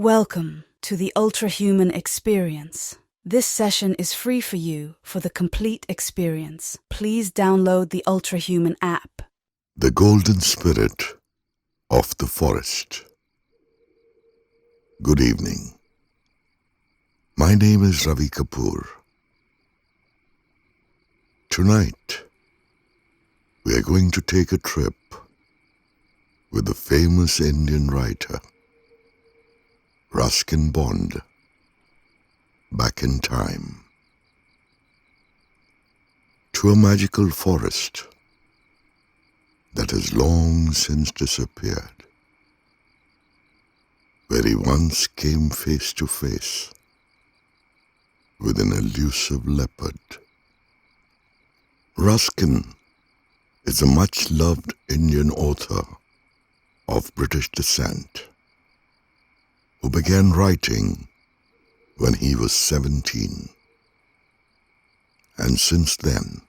Welcome to the Ultrahuman experience. This session is free for you for the complete experience. Please download the Ultrahuman app. The Golden Spirit of the Forest. Good evening. My name is Ravi Kapoor. Tonight, we are going to take a trip with the famous Indian writer, Ruskin Bond, back in time, to a magical forest that has long since disappeared, where he once came face to face with an elusive leopard. Ruskin is a much-loved Indian author of British descent who began writing when he was 17, and since then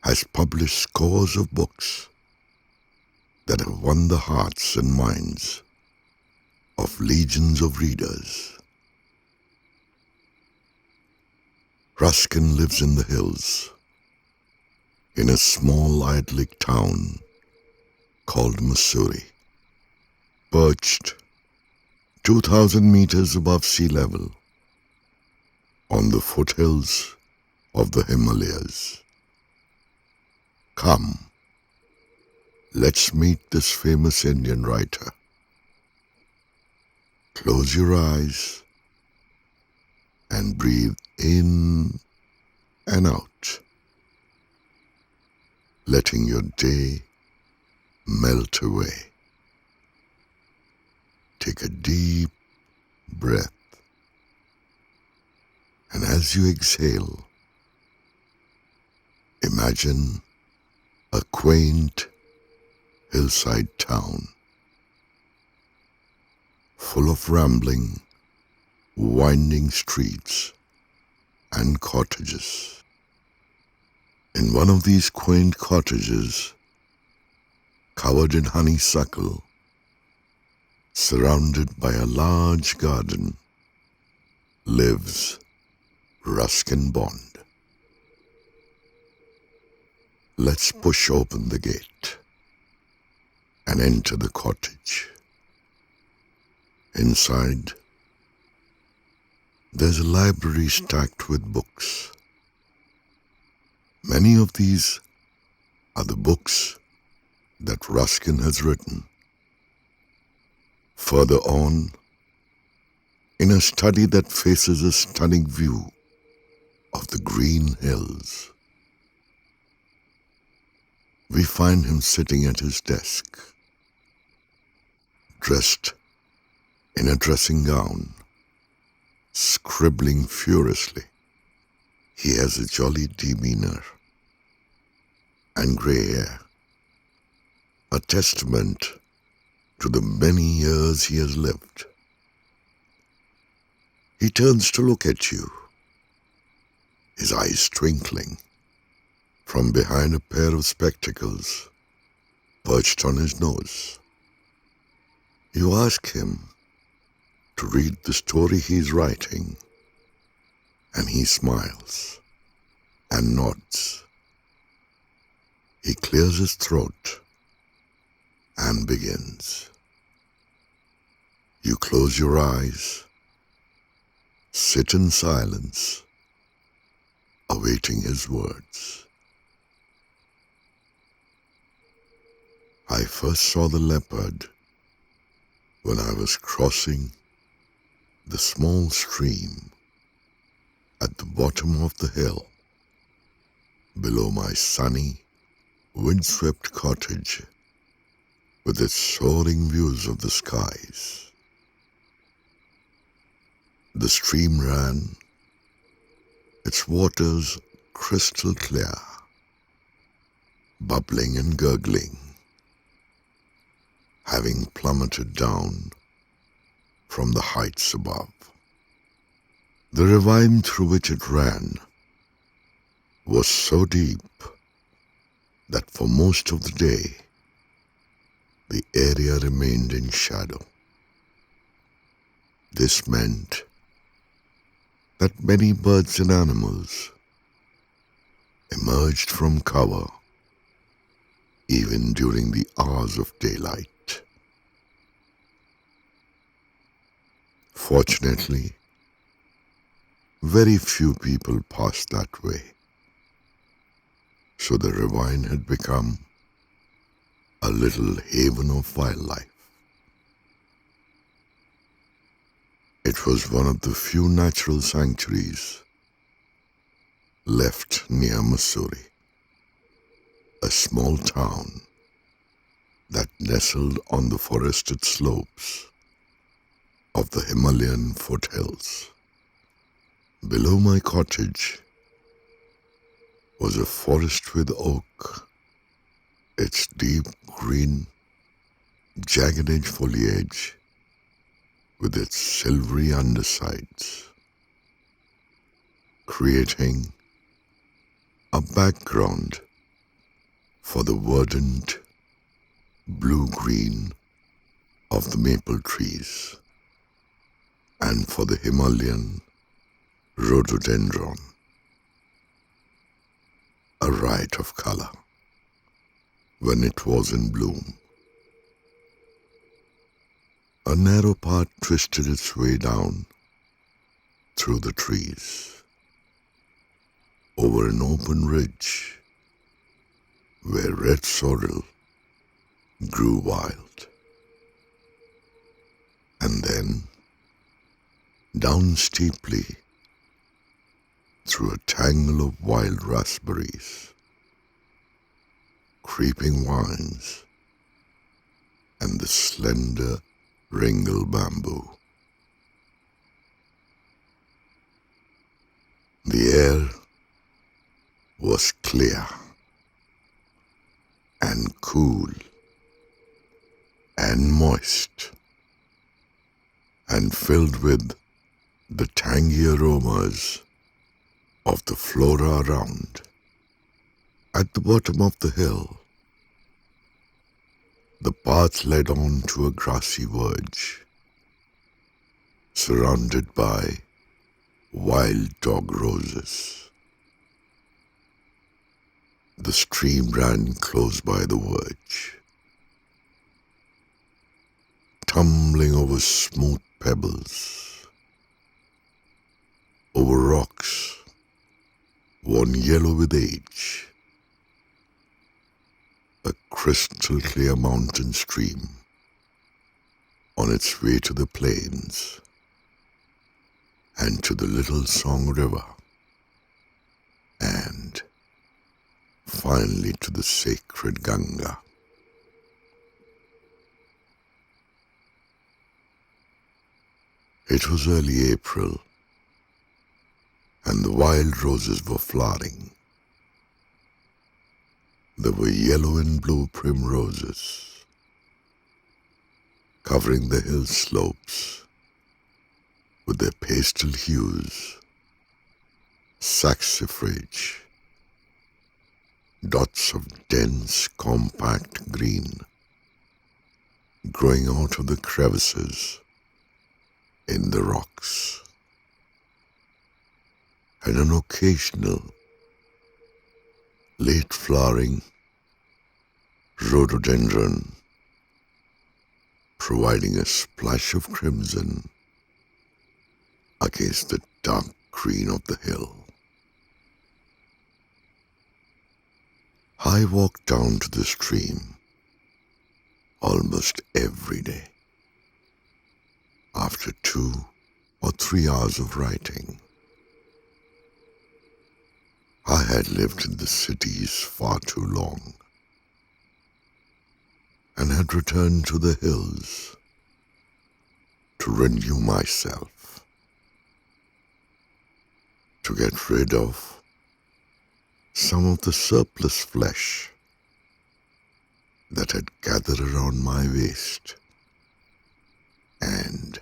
has published scores of books that have won the hearts and minds of legions of readers. Ruskin lives in the hills, in a small idyllic town called Mussoorie, perched 2,000 meters above sea level on the foothills of the Himalayas. Come, let's meet this famous Indian writer. Close your eyes and breathe in and out, letting your day melt away. Take a deep breath, and as you exhale, imagine a quaint hillside town full of rambling, winding streets and cottages. In one of these quaint cottages, covered in honeysuckle, surrounded by a large garden, lives Ruskin Bond. Let's push open the gate and enter the cottage. Inside, there's a library stacked with books. Many of these are the books that Ruskin has written. Further on, in a study that faces a stunning view of the green hills, we find him sitting at his desk, dressed in a dressing gown, scribbling furiously. He has a jolly demeanor and grey hair, a testament to the many years he has lived. He turns to look at you, his eyes twinkling, from behind a pair of spectacles perched on his nose. You ask him to read the story he's writing, and he smiles and nods. He clears his throat and begins. You close your eyes, sit in silence, awaiting his words. I first saw the leopard when I was crossing the small stream at the bottom of the hill below my sunny, windswept cottage with its soaring views of the skies. The stream ran, its waters crystal clear, bubbling and gurgling, having plummeted down from the heights above. The ravine through which it ran was so deep that for most of the day the area remained in shadow. This meant that many birds and animals emerged from cover even during the hours of daylight. Fortunately, very few people passed that way, so the ravine had become a little haven of wildlife. It was one of the few natural sanctuaries left near Missouri, a small town that nestled on the forested slopes of the Himalayan foothills. Below my cottage was a forest with oak, its deep green, jagged-edged foliage with its silvery undersides, creating a background for the verdant blue-green of the maple trees and for the Himalayan rhododendron, a riot of color when it was in bloom. A narrow path twisted its way down through the trees, over an open ridge where red sorrel grew wild, and then down steeply through a tangle of wild raspberries, creeping vines, and the slender ringle bamboo. The air was clear and cool and moist and filled with the tangy aromas of the flora around. At the bottom of the hill, the path led on to a grassy verge, surrounded by wild dog roses. The stream ran close by the verge, tumbling over smooth pebbles, over rocks worn yellow with age, a crystal-clear mountain stream on its way to the plains and to the Little Song River, and finally to the sacred Ganga. It was early April, and the wild roses were flowering. There were yellow and blue primroses covering the hill slopes with their pastel hues, saxifrage, dots of dense, compact green growing out of the crevices in the rocks, and an occasional late flowering rhododendron providing a splash of crimson against the dark green of the hill. I walked down to the stream almost every day after 2 or 3 hours of writing. I had lived in the cities far too long and had returned to the hills to renew myself, to get rid of some of the surplus flesh that had gathered around my waist, and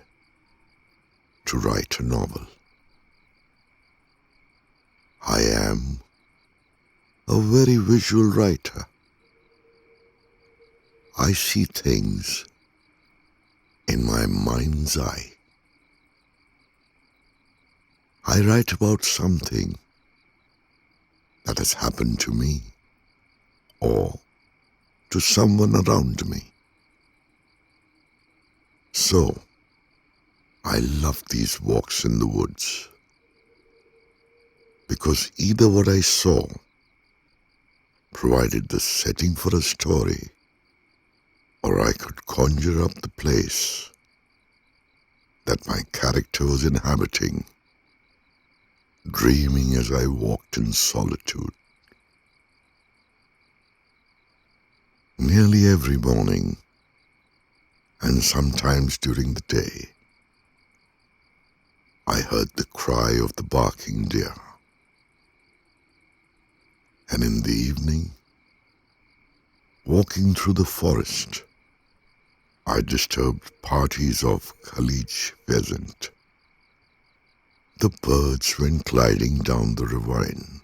to write a novel. I am a very visual writer. I see things in my mind's eye I write about something that has happened to me or to someone around me. So, I love these walks in the woods because either what I saw provided the setting for a story, or I could conjure up the place that my character was inhabiting, dreaming as I walked in solitude. Nearly every morning, and sometimes during the day, I heard the cry of the barking deer. And in the evening, walking through the forest, I disturbed parties of Khalij pheasant. The birds went gliding down the ravine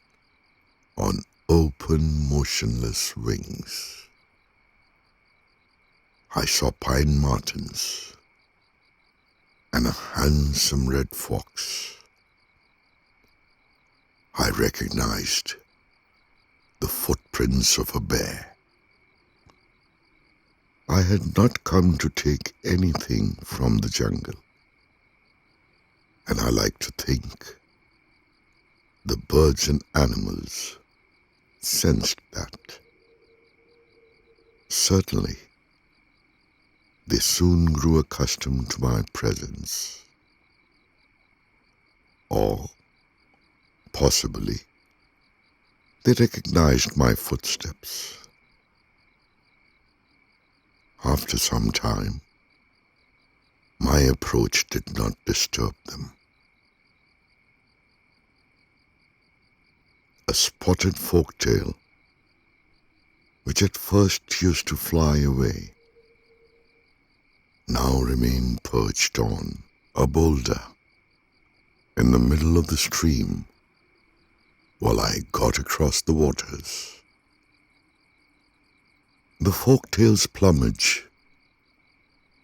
on open, motionless wings. I saw pine martens and a handsome red fox. I recognized the footprints of a bear. I had not come to take anything from the jungle, and I like to think the birds and animals sensed that. Certainly, they soon grew accustomed to my presence. Or, possibly, they recognized my footsteps. After some time, my approach did not disturb them. A spotted forktail, which at first used to fly away, now remained perched on a boulder in the middle of the stream while I got across the waters. The forktail's plumage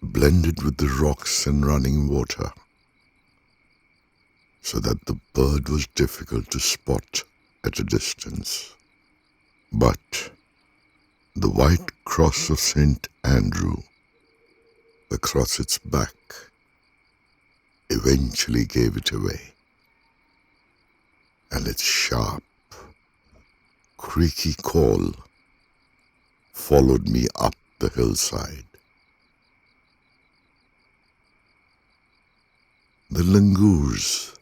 blended with the rocks and running water, so that the bird was difficult to spot at a distance. But the white cross of St. Andrew across its back eventually gave it away, and its sharp, creaky call followed me up the hillside. The langurs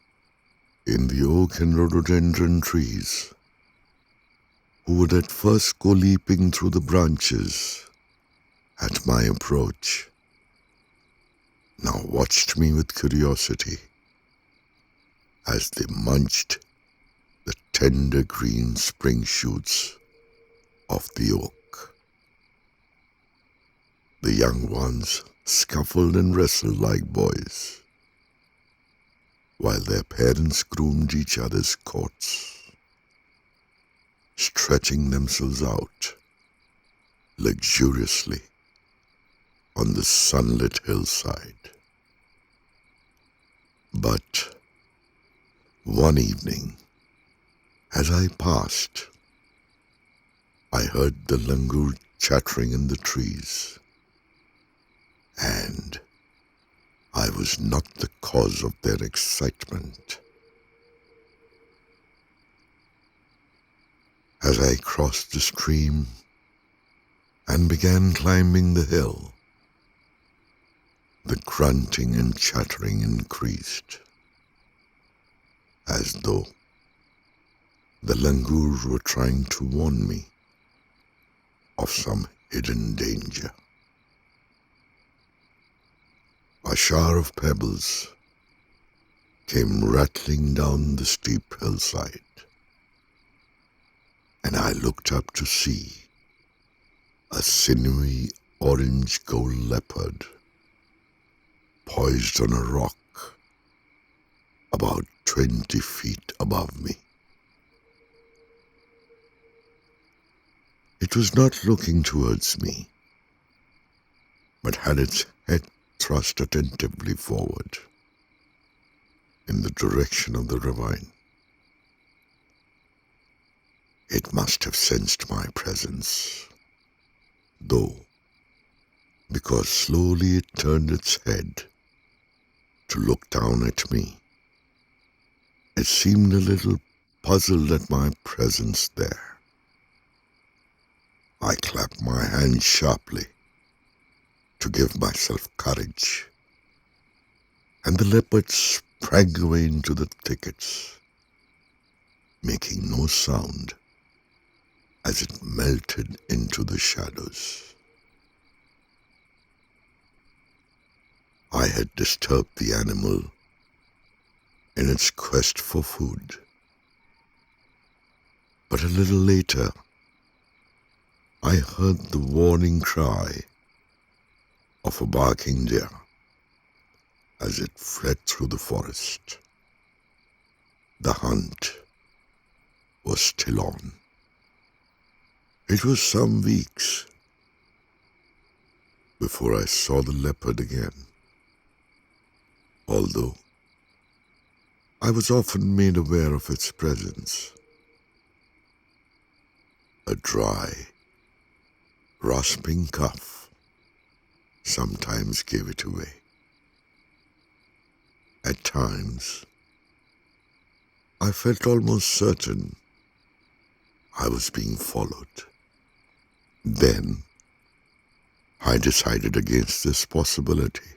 in the oak and rhododendron trees, who would at first go leaping through the branches at my approach, now watched me with curiosity as they munched the tender green spring shoots of the oak. The young ones scuffled and wrestled like boys, while their parents groomed each other's coats, stretching themselves out luxuriously on the sunlit hillside. But one evening, as I passed, I heard the langur chattering in the trees, and I was not the cause of their excitement. As I crossed the stream and began climbing the hill, the grunting and chattering increased, as though the langurs were trying to warn me of some hidden danger. A shower of pebbles came rattling down the steep hillside, and I looked up to see a sinewy orange-gold leopard poised on a rock about 20 feet above me. It was not looking towards me, but had its head thrust attentively forward. In in the direction of the ravine. It must have sensed my presence, though, because slowly it turned its head to look down at me. It seemed a little puzzled at my presence there. I clapped my hands sharply to give myself courage, and the leopard sprang away into the thickets, making no sound as it melted into the shadows. I had disturbed the animal in its quest for food, but a little later I heard the warning cry of a barking deer as it fled through the forest. The hunt was still on. It was some weeks before I saw the leopard again, although I was often made aware of its presence. A dry, rasping cough sometimes gave it away. At times, I felt almost certain I was being followed. Then, I decided against this possibility.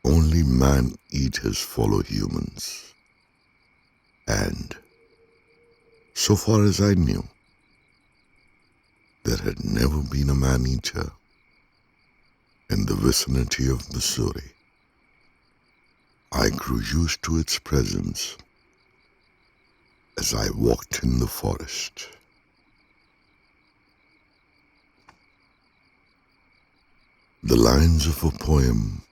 Only man-eaters follow humans, and, so far as I knew, there had never been a man-eater in the vicinity of Missouri. I grew used to its presence as I walked in the forest. The lines of a poem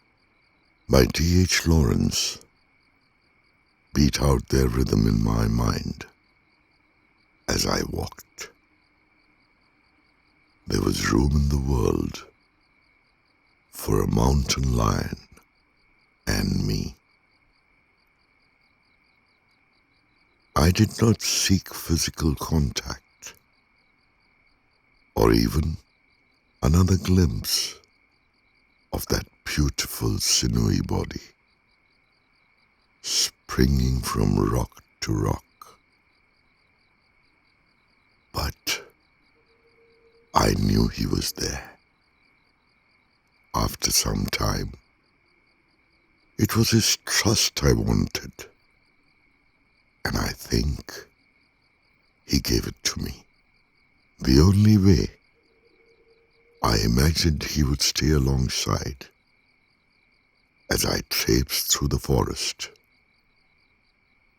by D.H. Lawrence beat out their rhythm in my mind as I walked. There was room in the world for a mountain lion and me. I did not seek physical contact or even another glimpse of that beautiful sinewy body springing from rock to rock. But I knew he was there. After some time, it was his trust I wanted, and I think he gave it to me. The only way I imagined he would stay alongside as I traipsed through the forest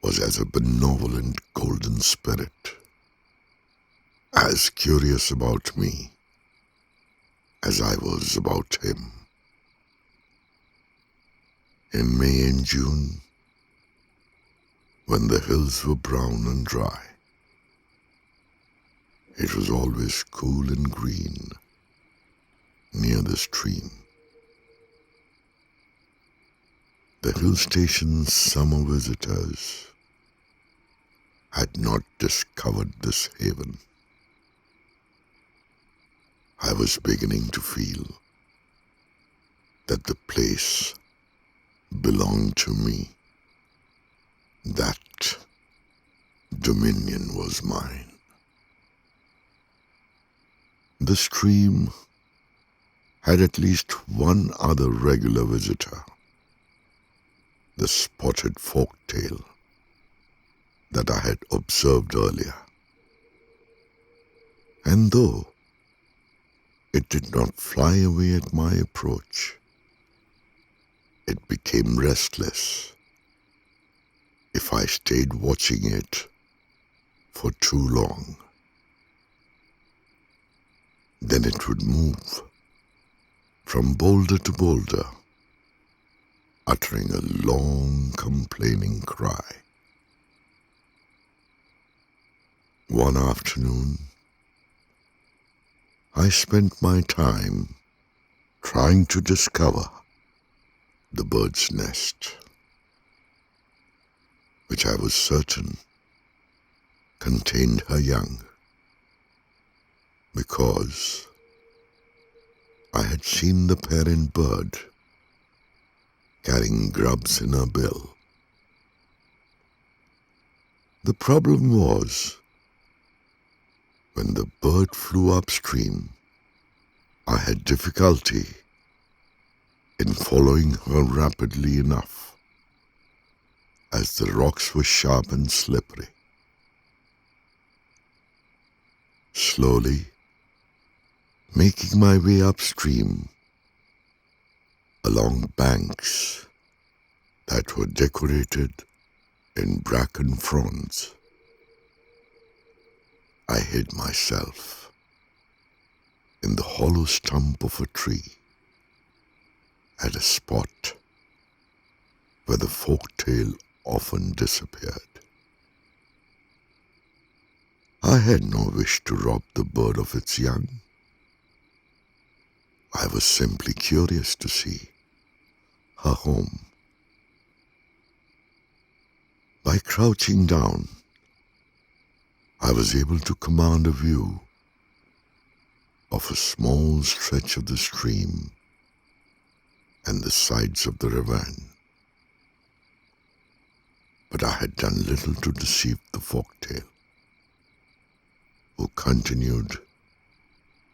was as a benevolent golden spirit, as curious about me as I was about him. In May and June, when the hills were brown and dry, it was always cool and green near the stream. The hill station's summer visitors had not discovered this haven. I was beginning to feel that the place belonged to me. That dominion was mine. The stream had at least one other regular visitor, the spotted forktail that I had observed earlier. And though it did not fly away at my approach, it became restless if I stayed watching it for too long. Then it would move from boulder to boulder, uttering a long, complaining cry. One afternoon, I spent my time trying to discover the bird's nest. which I was certain contained her young, because I had seen the parent bird carrying grubs in her bill. The problem was, when the bird flew upstream, I had difficulty in following her rapidly enough, as the rocks were sharp and slippery. Slowly, making my way upstream along banks that were decorated in bracken fronds, I hid myself in the hollow stump of a tree at a spot where the folktail often disappeared. I had no wish to rob the bird of its young. I was simply curious to see her home. By crouching down, I was able to command a view of a small stretch of the stream and the sides of the ravine. But I had done little to deceive the folktail, who continued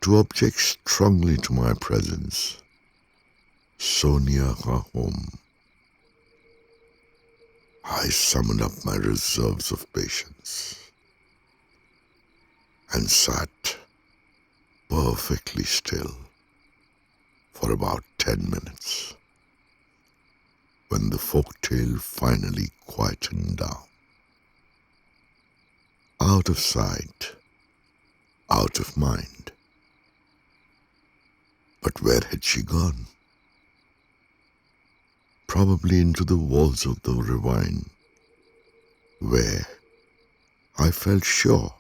to object strongly to my presence so near her home. I summoned up my reserves of patience and sat perfectly still for about 10 minutes, when the folktail finally quietened down. Out of sight, out of mind. But where had she gone? Probably into the walls of the ravine, where I felt sure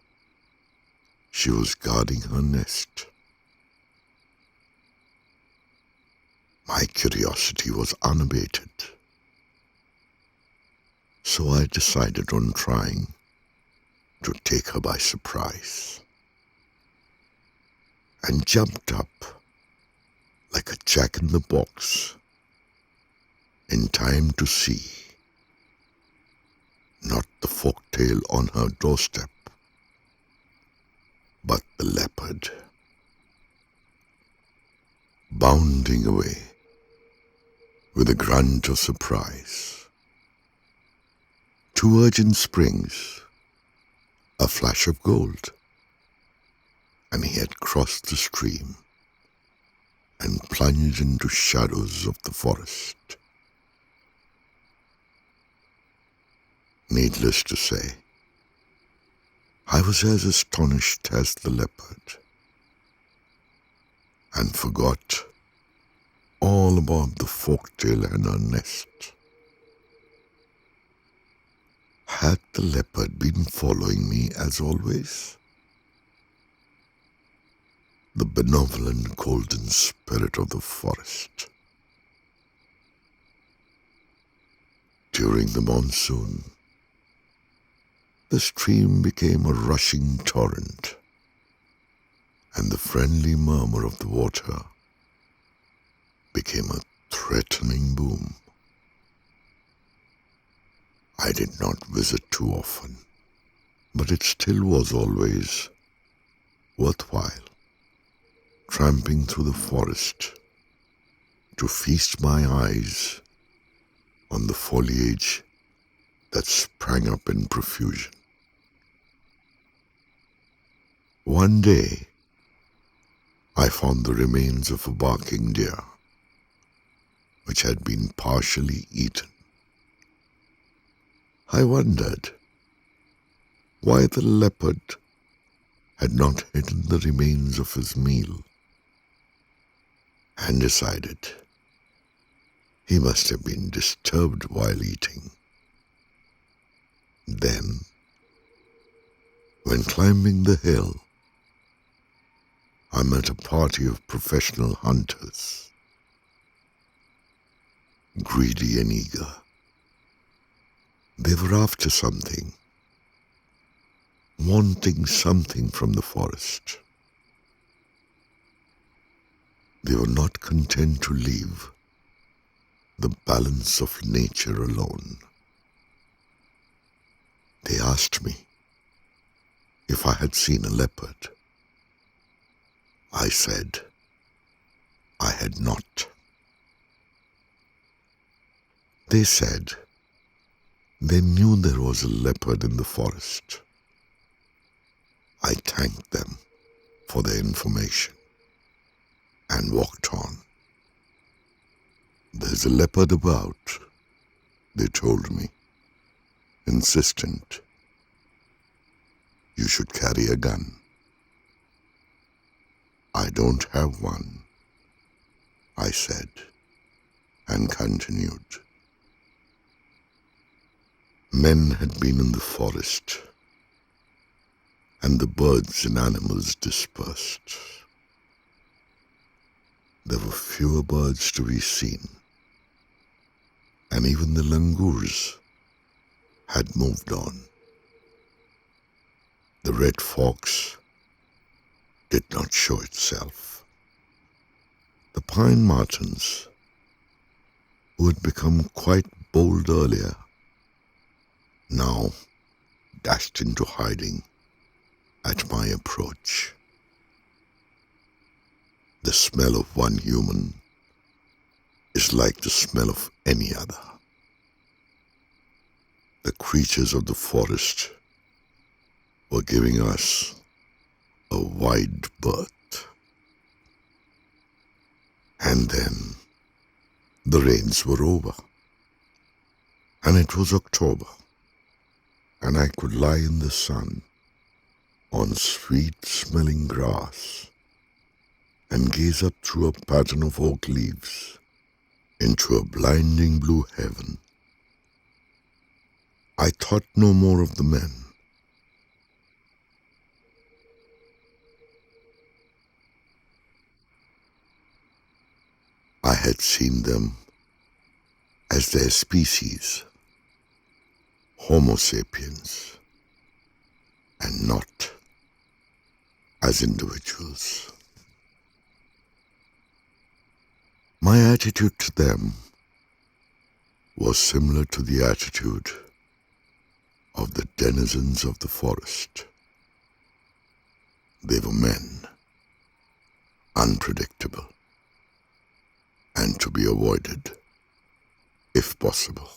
she was guarding her nest. My curiosity was unabated, so I decided on trying to take her by surprise, and jumped up like a jack-in-the-box in time to see not the folktail on her doorstep, but the leopard bounding away with a grunt of surprise. 2 urgent springs, a flash of gold, and he had crossed the stream and plunged into shadows of the forest. Needless to say, I was as astonished as the leopard, and forgot all about the folktail and her nest. Had the leopard been following me as always? The benevolent golden spirit of the forest. During the monsoon, the stream became a rushing torrent, and the friendly murmur of the water became a threatening boom. I did not visit too often, but it still was always worthwhile tramping through the forest to feast my eyes on the foliage that sprang up in profusion. One day, I found the remains of a barking deer, which had been partially eaten. I wondered why the leopard had not hidden the remains of his meal, and decided he must have been disturbed while eating. Then, when climbing the hill, I met a party of professional hunters, greedy and eager. They were after something, wanting something from the forest. They were not content to leave the balance of nature alone. They asked me if I had seen a leopard. I said I had not. They said they knew there was a leopard in the forest. I thanked them for their information and walked on. There's a leopard about, they told me, insistent. You should carry a gun. I don't have one, I said, and continued. Men had been in the forest, and the birds and animals dispersed. There were fewer birds to be seen, and even the langurs had moved on. The red fox did not show itself. The pine martens, who had become quite bold earlier, now dashed into hiding at my approach. The smell of one human is like the smell of any other. The creatures of the forest were giving us a wide berth. And then the rains were over, and it was October, and I could lie in the sun on sweet-smelling grass and gaze up through a pattern of oak leaves into a blinding blue heaven. I thought no more of the men. I had seen them as their species, Homo sapiens, and not as individuals. My attitude to them was similar to the attitude of the denizens of the forest. They were men, unpredictable, and to be avoided, if possible.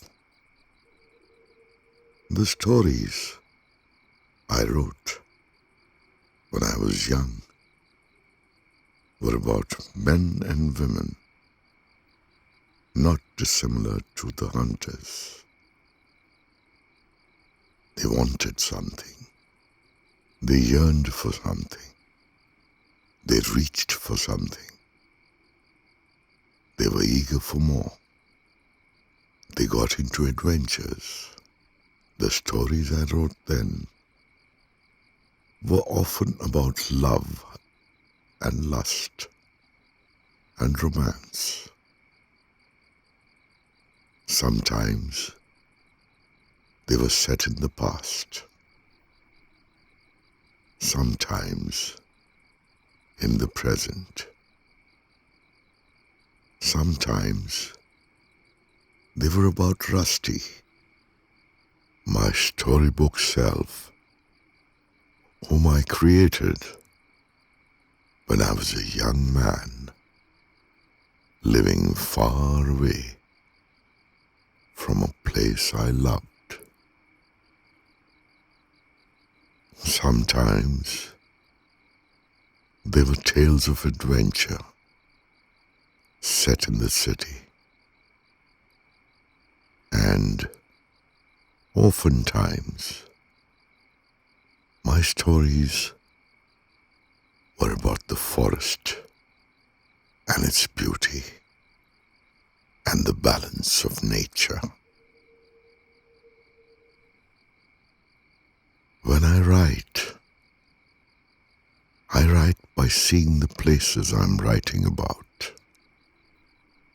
The stories I wrote when I was young were about men and women, not dissimilar to the hunters. They wanted something. They yearned for something. They reached for something. They were eager for more. They got into adventures. The stories I wrote then were often about love and lust and romance. Sometimes they were set in the past. Sometimes in the present. Sometimes they were about Rusty, my storybook self, whom I created when I was a young man living far away from a place I loved. Sometimes they were tales of adventure set in the city, and oftentimes my stories were about the forest and its beauty and the balance of nature. When I write by seeing the places I'm writing about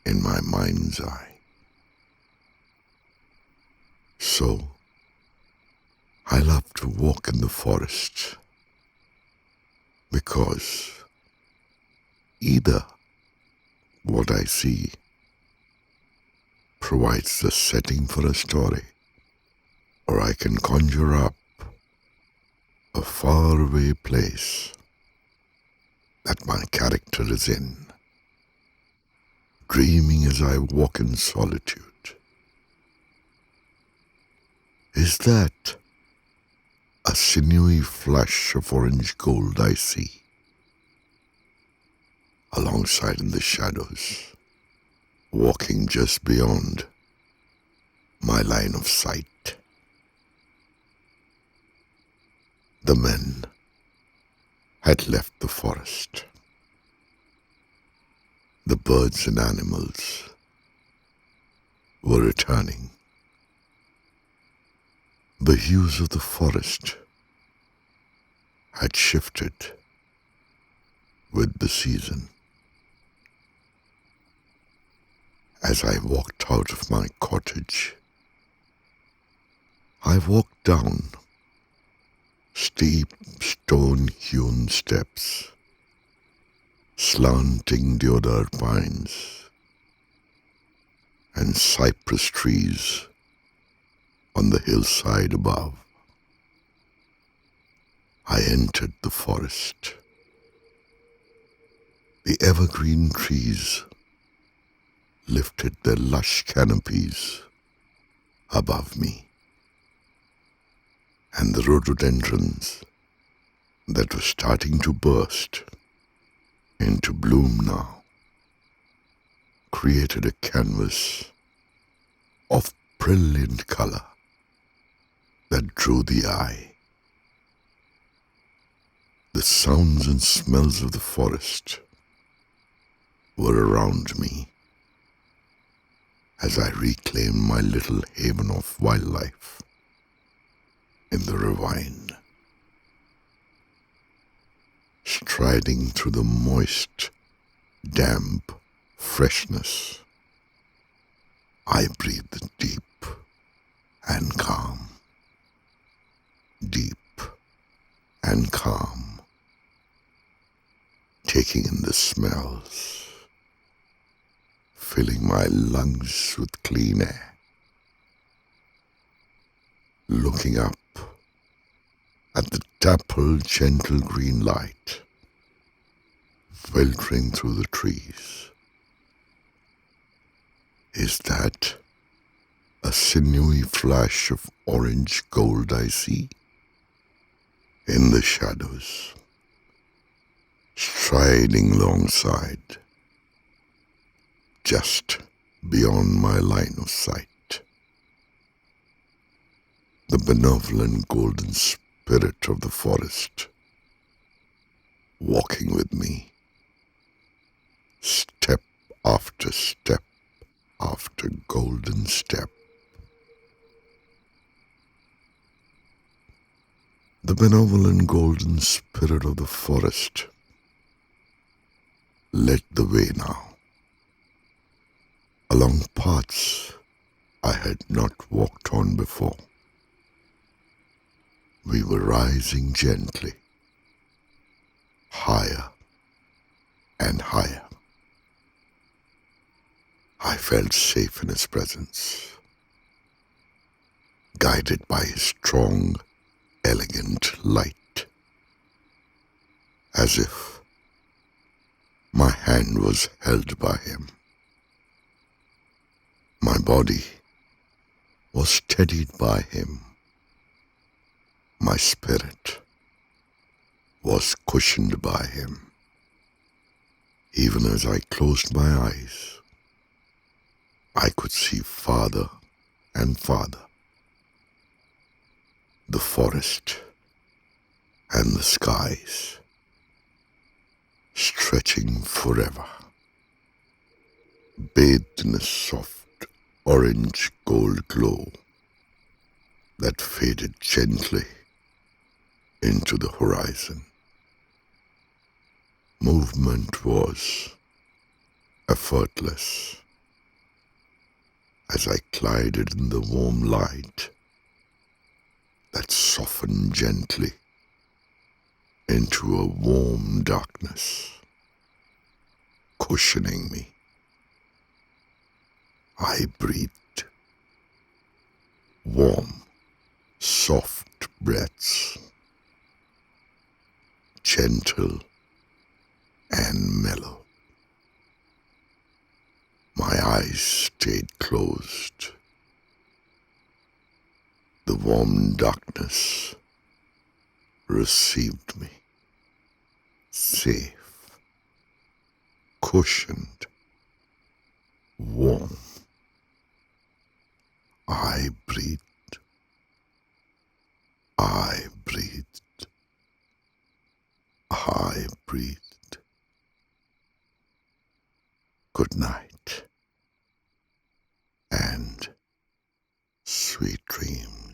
in my mind's eye. So, I love to walk in the forest because either what I see provides the setting for a story, or I can conjure up a faraway place that my character is in, dreaming as I walk in solitude. Is that a sinewy flash of orange gold I see alongside in the shadows, walking just beyond my line of sight? The men had left the forest. The birds and animals were returning. The hues of the forest had shifted with the season. As I walked out of my cottage, I walked down steep stone-hewn steps, slanting deodar pines and cypress trees on the hillside above. I entered the forest. The evergreen trees lifted their lush canopies above me, and the rhododendrons that were starting to burst into bloom now created a canvas of brilliant color that drew the eye. The sounds and smells of the forest were around me as I reclaimed my little haven of wildlife in the ravine. Striding through the moist, damp freshness, I breathed deep and calm, deep and calm, taking in the smells, filling my lungs with clean air, looking up at the dappled, gentle green light filtering through the trees. Is that a sinewy flash of orange gold I see? In the shadows, striding alongside, just beyond my line of sight, the benevolent golden spirit of the forest, walking with me, step after step after golden step. The benevolent golden spirit of the forest led the way now, along paths I had not walked on before. We were rising gently, higher and higher. I felt safe in his presence, guided by his strong, elegant light, as if my hand was held by him. My body was steadied by him. My spirit was cushioned by him. Even as I closed my eyes, I could see farther and farther, the forest and the skies stretching forever, bathed in a soft orange gold glow that faded gently into the horizon. Movement was effortless as I glided in the warm light that softened gently into a warm darkness, cushioning me. I breathed warm, soft breaths, gentle and mellow. My eyes stayed closed. The warm darkness received me, safe, cushioned, warm. I breathed, I breathed, I breathed. Good night and sweet dreams.